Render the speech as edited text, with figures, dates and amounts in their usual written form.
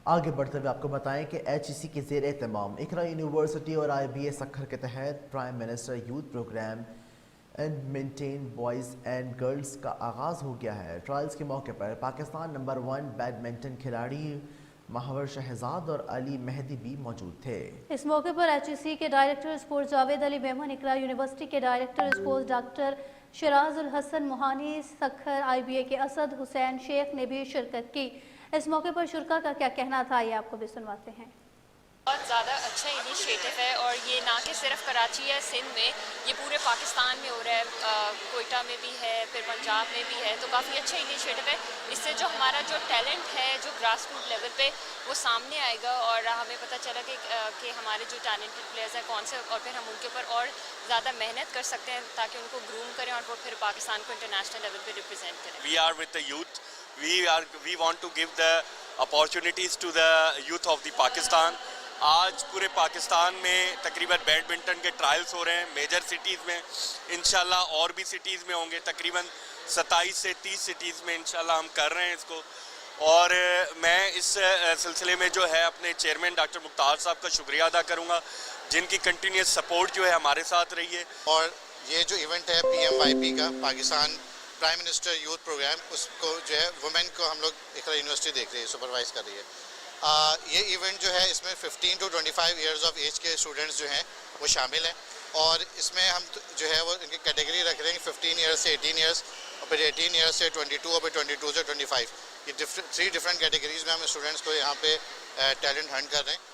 آگے بڑھتے ہوئے آپ کو بتائیں کہ HEC کے زیر اہتمام اقرا یونیورسٹی اور IBA سکھر کے تحت prime minister youth program and maintain boys and girls کا آغاز ہو گیا ہے۔ ٹرائلز کے موقع پر پاکستان نمبر 1 بیڈمنٹن کھلاڑی محور شہزاد اور علی مہدی بھی موجود تھے۔ اس موقع پر HEC کے ڈائریکٹر اسپورٹس جاوید علی میمن، اقرا یونیورسٹی کے ڈائریکٹر اسپورٹس ڈاکٹر شراز الحسن موہانی، سکھر IBA کے اسد حسین شیخ نے بھی شرکت کی۔ اس موقع پر شرکا کا کیا کہنا تھا، یہ آپ کو بھی سنواتے ہیں۔ بہت زیادہ اچھا انیشیٹو ہے اور یہ نہ کہ صرف کراچی یا سندھ میں، یہ پورے پاکستان میں ہو رہا ہے، کوئٹہ میں بھی ہے، پھر پنجاب میں بھی ہے، تو کافی اچھا انیشیٹو ہے۔ اس سے جو ہمارا جو ٹیلنٹ ہے جو گراس روٹ لیول پہ وہ سامنے آئے گا اور ہمیں پتہ چلا کہ ہمارے جو ٹیلنٹڈ پلیئرز ہیں کون سے، اور پھر ہم ان کے اوپر اور زیادہ محنت کر سکتے ہیں تاکہ ان کو گروم کریں اور وہ پھر پاکستان کو انٹرنیشنل لیول پہ ریپرزینٹ کریں۔ We are with the youth. We want to give the opportunities to the youth of the Pakistan. آج پورے پاکستان میں تقریباً بیڈمنٹن کے ٹرائلز ہو رہے ہیں میجر سٹیز میں، انشاءاللہ اور بھی سٹیز میں ہوں گے، تقریباً 27 سے 30 سٹیز میں انشاءاللہ ہم کر رہے ہیں اس کو۔ اور میں اس سلسلے میں جو ہے اپنے چیئرمین ڈاکٹر مختار صاحب کا شکریہ ادا کروں گا، جن کی کنٹینیوس سپورٹ جو ہے ہمارے ساتھ رہی ہے۔ اور یہ جو ایونٹ ہے PMYP کا، Pakistan prime minister youth programme, اس کو جو ہے وومن کو ہم لوگ اقرا یونیورسٹی دیکھ رہی ہے، سپروائز کر رہی ہے۔ یہ ایونٹ جو ہے اس میں 15 to 25 ایئرز آف ایج کے اسٹوڈنٹس جو ہیں وہ شامل ہیں، اور اس میں ہم جو ہے وہ ان کی کیٹیگری رکھ رہے ہیں 15 ایئرس سے 18 ایئرس، اور پھر 18 ایئرس سے 22، اور پھر 22 سے 25۔ یہ 3 ڈفرینٹ کیٹیگریز میں ہم اسٹوڈنٹس کو یہاں پہ ٹیلنٹ ہنٹ کر رہے ہیں۔